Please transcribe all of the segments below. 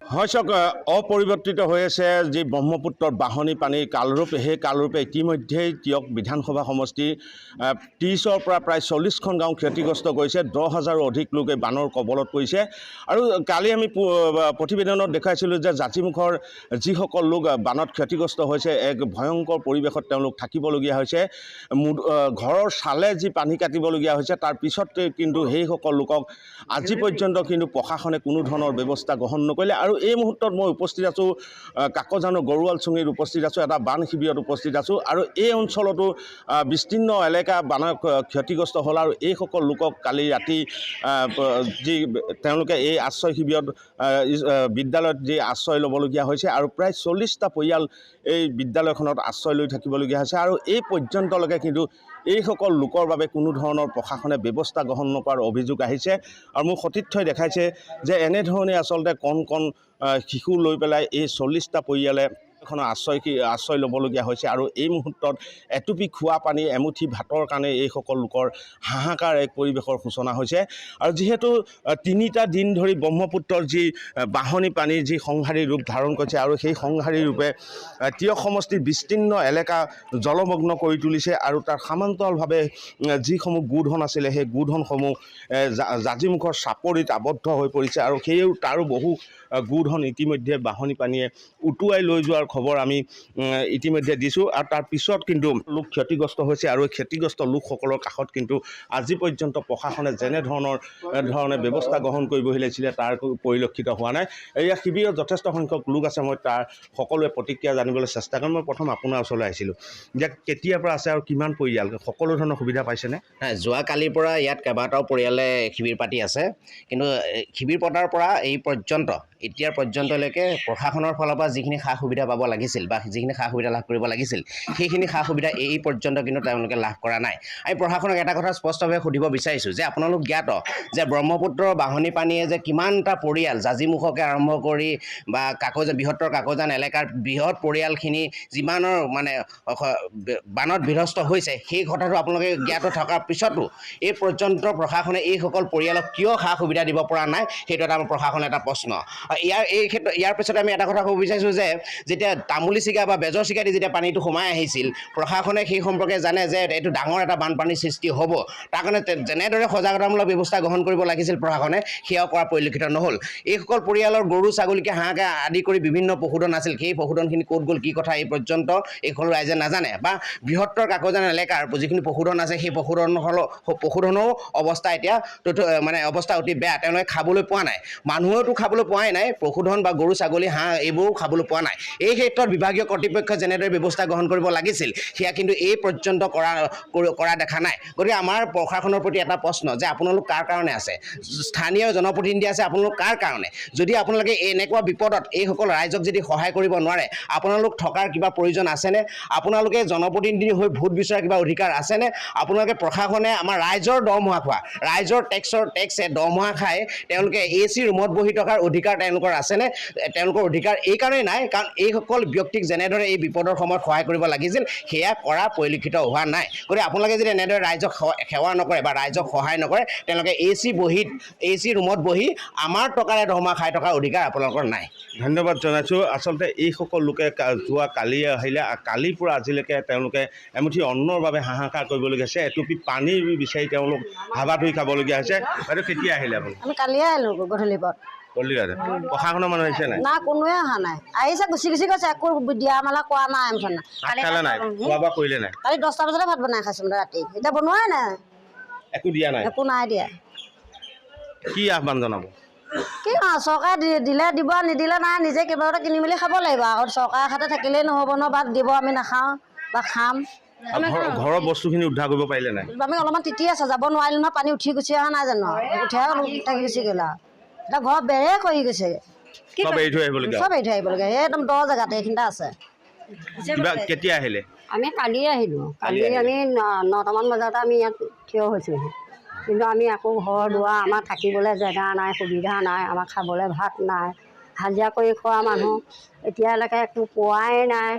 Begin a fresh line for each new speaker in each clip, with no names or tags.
হয়চক অপৰিৱৰ্তিত হৈ আছে যি ব্ৰহ্মপুত্ৰৰ বাঢ়নী পানীৰ কালৰূপ, সেই কালৰূপে ইতিমধ্যেই টিয়ক বিধানসভা সমষ্টি 30ৰ পৰা প্ৰায় 40খন গাঁও ক্ষতিগ্ৰস্ত কৰিছে। 10,000ৰো অধিক লোক এই বানৰ কবলত পৰিছে। আৰু কালি আমি প্ৰতিবেদনত দেখাইছিলোঁ যে জাতিমুখৰ যিসকল লোক বানত ক্ষতিগ্ৰস্ত হৈছে, এক ভয়ংকৰ পৰিৱেশত তেওঁলোক থাকিবলগীয়া হৈছে। ঘৰৰ চালে যি পানী কাটিবলগীয়া হৈছে, তাৰ পিছত কিন্তু সেইসকল লোকক আজি পৰ্যন্ত কিন্তু প্ৰশাসনে কোনো ধৰণৰ ব্যৱস্থা গ্ৰহণ নকৰিলে। আৰু এই মুহূৰ্তত মই উপস্থিত আছোঁ কাকজানৰ গৰুৱালচুঙিত উপস্থিত আছোঁ, এটা বান শিবিৰত উপস্থিত আছোঁ। আৰু এই অঞ্চলতো বিস্তীৰ্ণ এলেকা বানত ক্ষতিগ্ৰস্ত হ'ল। আৰু এইসকল লোকক কালি ৰাতি যি তেওঁলোকে এই আশ্ৰয় শিবিৰত বিদ্যালয়ত যি আশ্ৰয় ল'বলগীয়া হৈছে, আৰু প্ৰায় 40টা পৰিয়াল এই বিদ্যালয়খনত আশ্ৰয় লৈ থাকিবলগীয়া হৈছে। আৰু এই পৰ্যন্তলৈকে কিন্তু এইসকল লোকৰ বাবে কোনো ধৰণৰ প্ৰশাসনে ব্যৱস্থা গ্ৰহণ নকৰাৰ অভিযোগ আহিছে। আৰু মোৰ সতীৰ্থই দেখাইছে যে এনেধৰণে আচলতে কণ কণ শিশু লৈ পেলাই এই 40টা পৰিয়ালে এখন আশ্ৰয় ল'বলগীয়া হৈছে। আৰু এই মুহূৰ্তত এটুপি খোৱা পানী, এমুঠি ভাতৰ কাৰণে এইসকল লোকৰ হাহাকাৰ এক পৰিৱেশৰ সূচনা হৈছে। আৰু যিহেতু 3টা দিন ধৰি ব্ৰহ্মপুত্ৰৰ যি বাঢ়নী পানীৰ যি সংহাৰী ৰূপ ধাৰণ কৰিছে, আৰু সেই সংহাৰী ৰূপে টিয়ক সমষ্টিৰ বিস্তীৰ্ণ এলেকা জলমগ্ন কৰি তুলিছে। আৰু তাৰ সমান্তৰালভাৱে যিসমূহ গোধন আছিলে, সেই গোধনসমূহ জাজিমুখৰ চাপৰিত আবদ্ধ হৈ পৰিছে। আৰু তাৰো বহু গোধন ইতিমধ্যে বাঢ়নী পানীয়ে উটুৱাই লৈ যোৱাৰ খবৰ আমি ইতিমধ্যে দিছোঁ। আৰু তাৰ পিছত কিন্তু লোক ক্ষতিগ্ৰস্ত হৈছে। আৰু এই ক্ষতিগ্ৰস্ত লোকসকলৰ কাষত কিন্তু আজি পৰ্যন্ত প্ৰশাসনে যেনেধৰণে ব্যৱস্থা গ্ৰহণ কৰিবহি লাগিছিলে তাৰ পৰিলক্ষিত হোৱা নাই। এয়া শিবিৰত যথেষ্ট সংখ্যক লোক আছে, মই তাৰ সকলোৱে প্ৰতিক্ৰিয়া জানিবলৈ চেষ্টা কৰিম। মই প্ৰথম আপোনাৰ ওচৰলৈ আহিছিলোঁ, যে কেতিয়াৰ পৰা আছে আৰু কিমান পৰিয়াল, সকলো ধৰণৰ সুবিধা পাইছেনে?
যোৱাকালিৰ পৰা ইয়াত কেইবাটাও পৰিয়ালে শিবিৰ পাতি আছে, কিন্তু শিবিৰ পতাৰ পৰা এই পৰ্যন্ত এতিয়াৰ পৰ্যন্তলৈকে প্ৰশাসনৰ ফালৰ পৰা যিখিনি সা সুবিধা পাব লাগিছিল বা যিখিনি সা সুবিধা লাভ কৰিব লাগিছিল, সেইখিনি সা সুবিধা এই পৰ্যন্ত কিন্তু তেওঁলোকে লাভ কৰা নাই। আমি প্ৰশাসনক এটা কথা স্পষ্টভাৱে সুধিব বিচাৰিছোঁ যে আপোনালোক জ্ঞাত যে ব্ৰহ্মপুত্ৰৰ বাঢ়নী পানীয়ে যে কিমানটা পৰিয়াল, জাজিমুখকে আৰম্ভ কৰি বা বৃহত্তৰ কাকজান এলেকাৰ বৃহৎ পৰিয়ালখিনি যিমানৰ মানে বানত বিধ্বস্ত হৈছে, সেই কথাটো আপোনালোকে জ্ঞাত থকাৰ পিছতো এই পৰ্যন্ত প্ৰশাসনে এইসকল পৰিয়ালক কিয় সা সুবিধা দিব পৰা নাই, সেইটো এটা আমাৰ প্ৰশাসনৰ এটা প্ৰশ্ন। ইয়াৰ পিছতে আমি এটা কথা ক'ব বিচাৰিছোঁ যে যেতিয়া তামুলী চিগা বা বেজৰ চিগা দি যেতিয়া পানীটো সোমাই আহিছিল, প্ৰশাসনে সেই সম্পৰ্কে জানে যে এইটো ডাঙৰ এটা বানপানীৰ সৃষ্টি হ'ব। তাৰ কাৰণে যেনেদৰে সজাগতামূলক ব্যৱস্থা গ্ৰহণ কৰিব লাগিছিল প্ৰশাসনে, সেয়াও কৰা পৰিলক্ষিত নহ'ল। এইসকল পৰিয়ালৰ গৰু ছাগলীকে হাঁহকে আদি কৰি বিভিন্ন পশুধন আছিল, সেই পশুধনখিনি ক'ত গ'ল, কি কথা এই পৰ্যন্ত এইসকল ৰাইজে নাজানে। বা বৃহত্তৰ কাকজান এলেকাৰ যিখিনি পশুধন আছে, সেই পশুধনৰো অৱস্থা এতিয়া অৱস্থা অতি বেয়া, তেওঁলোকে খাবলৈ পোৱা নাই। মানুহেওতো খাবলৈ পোৱাই নাই, পশুধন বা গৰু ছাগলী হাঁহ এইবোৰো খাবলৈ পোৱা নাই। এই ক্ষেত্ৰত বিভাগীয় কৰ্তৃপক্ষই যেনেদৰে ব্যৱস্থা গ্ৰহণ কৰিব লাগিছিল, সেয়া কিন্তু এই পৰ্যন্ত কৰা দেখা নাই। গতিকে আমাৰ প্ৰশাসনৰ প্ৰতি এটা প্ৰশ্ন যে আপোনালোক কাৰ কাৰণে আছে, স্থানীয় জনপ্ৰতিনিধি আছে, আপোনালোক কাৰ কাৰণে? যদি আপোনালোকে এনেকুৱা বিপদত এইসকল ৰাইজক যদি সহায় কৰিব নোৱাৰে, আপোনালোক থকাৰ কিবা প্ৰয়োজন আছেনে? আপোনালোকে জনপ্ৰতিনিধি হৈ ভোট বিচৰাৰ কিবা অধিকাৰ আছেনে? আপোনালোকে প্ৰশাসনে আমাৰ ৰাইজৰ দৰমহা খোৱা, ৰাইজৰ টেক্সে দৰমহা খাই তেওঁলোকে AC ৰুমত বহি থকাৰ অধিকাৰ তেওঁলোকৰ আছেনে? তেওঁলোকৰ অধিকাৰ এই কাৰণেই নাই, কাৰণ এইসকল ব্যক্তিক যেনেদৰে এই বিপদৰ সময়ত সহায় কৰিব লাগিছিল, সেয়া কৰা পৰিলক্ষিত হোৱা নাই। গতিকে আপোনালোকে যদি এনেদৰে ৰাইজক সেৱা নকৰে বা ৰাইজক সহায় নকৰে, তেওঁলোকে AC ৰুমত বহি আমাৰ টকাৰে দৰমহা খাই থকাৰ অধিকাৰ আপোনালোকৰ নাই।
ধন্যবাদ জনাইছোঁ। আচলতে এইসকল লোকে যোৱা কালি আহিলে, কালিৰ পৰা আজিলৈকে তেওঁলোকে এমুঠি অন্নৰ বাবে হাহাকাৰ কৰিবলগীয়া হৈছে, এটুপি পানী বিচাৰি তেওঁলোক হাবাথুৰি খাবলগীয়া হৈছে। বাইদেউ কেতিয়া আহিলে আপুনি?
আমি কালিয়ে আহিলোঁ গধূলি পৰত।
প্ৰশাসনৰ মানুহ আহিছে নাই?
না, কোনোৱে অহা নাই। আহিছে গুচি গৈছে, একো দিয়া মেলা কৰা নাই।
খালে নাই? খোৱা বোৱা কৰিলে নাই?
কালি 10টা বজাতে ভাত বনাই খাইছোঁ ৰাতি, এতিয়া বনোৱাই নাই।
একো দিয়া নাই?
একো নাই দিয়া।
কি আহ্বান জনাব?
কি চৰকাৰে দিলে দিব, নিদিলে নাই, নিজে কিবা এটা কিনি মেলি খাব লাগিব। আৰু চৰকাৰৰ হাতে থাকিলেই নহ'ব ন, বা দিব আমি নাখাওঁ বা খাম।
ঘৰৰ বস্তুখিনি উদ্ধাৰ কৰিব পাৰিলে নাই?
আমি অলপমান তিতি আছে, যাব নোৱাৰিলোঁ নহয়, পানী উঠি গুচি অহা নাই জানো, উঠিহে থাকি গুচি গ'ল। আৰু এতিয়া ঘৰ বেৰে খহি গৈছে,
চব এৰি থৈ আহিবলগীয়া।
চব এৰি থৈ আহিবলগীয়া, এই একদম দ জেগাতে এইখিনিতে আছে।
কেতিয়া আহিলে?
আমি কালি আহিলোঁ। কালি আমি 9টামান বজাতে আমি ইয়াত থিয় হৈছোঁহি, কিন্তু আমি আকৌ ঘৰ দুৱাৰ, আমাৰ থাকিবলৈ জেগা নাই, সুবিধা নাই, আমাৰ খাবলৈ ভাত নাই, হাজিৰা কৰি খোৱা মানুহ এতিয়ালৈকে একো পোৱাই নাই।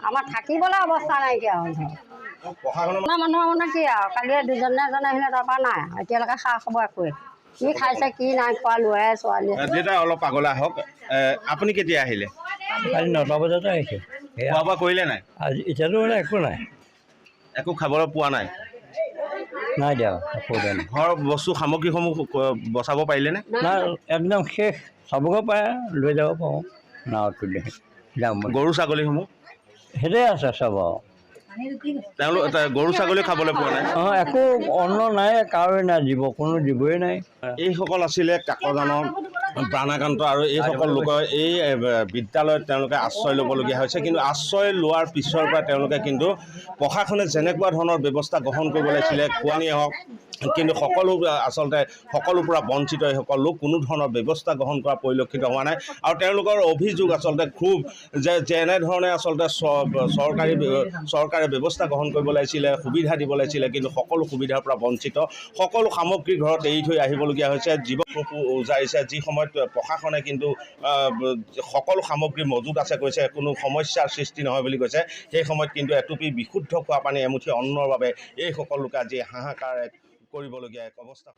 আমাৰ থাকিবলৈ অৱস্থা নাইকিয়া হ'ল। মানুহ মানে কি আৰু, কালি দুজনে এজনে আহিলে, তাৰপৰা নাই, এতিয়ালৈকে খা খবৰ একোৱে। কি খাইছে কি নাই খোৱা ল'ৰাই ছোৱালীয়ে
দেউতা অলপ আগলৈ আহক আপুনি কেতিয়া আহিলে
কালি 9টা বজাতে আহিছে
খোৱা বোৱা কৰিলে নাই
আজি এতিয়াতো মানে একো নাই
একো খাবলৈ পোৱা নাই
নাই দিয়া অসুবিধা নাই
ঘৰৰ বস্তু সামগ্ৰীসমূহ বচাব পাৰিলেনে
নাই একদম শেষ চাবগৈ পাৰে লৈ যাব পাৰোঁ নাৱত তুলি যাম বুলি
গৰু ছাগলীসমূহ
সেইটোৱে আছে চব
তেওঁলোক গৰু ছাগলী খাবলৈ পোৱা নাই
অঁ একো অন্ন নাই কাৰোৱে নাই দিব কোনো দিবই নাই
এইসকল আছিলে কাকজানৰ প্ৰাণাকান্ত আৰু এইসকল লোকৰ এই বিদ্যালয়ত তেওঁলোকে আশ্ৰয় ল'বলগীয়া হৈছে কিন্তু আশ্ৰয় লোৱাৰ পিছৰ পৰা তেওঁলোকে কিন্তু প্ৰশাসনে যেনেকুৱা ধৰণৰ ব্যৱস্থা গ্ৰহণ কৰিব লাগিছিলে খোৱানিয়ে হওক কিন্তু সকলো আচলতে সকলোৰ পৰা বঞ্চিত এইসকল লোক কোনো ধৰণৰ ব্যৱস্থা গ্ৰহণ কৰা পৰিলক্ষিত হোৱা নাই আৰু তেওঁলোকৰ অভিযোগ আচলতে খুব যে এনেধৰণে আচলতে চৰকাৰে ব্যৱস্থা গ্ৰহণ কৰিব লাগিছিলে সুবিধা দিব লাগিছিলে কিন্তু সকলো সুবিধাৰ পৰা বঞ্চিত সকলো সামগ্ৰী ঘৰত এৰি থৈ আহিবলগীয়া হৈছে জীৱ উজাৰিছে যি সময়ত প্ৰশাসনে কিন্তু সকলো সামগ্ৰী মজুত আছে কৈছে কোনো সমস্যাৰ সৃষ্টি নহয় বুলি কৈছে সেই সময়ত কিন্তু এটুপি বিশুদ্ধ খোৱা পানী এমুঠি অন্নৰ বাবে এইসকল লোকে আজি হাহাকাৰ কৰিবলগীয়া এক অৱস্থা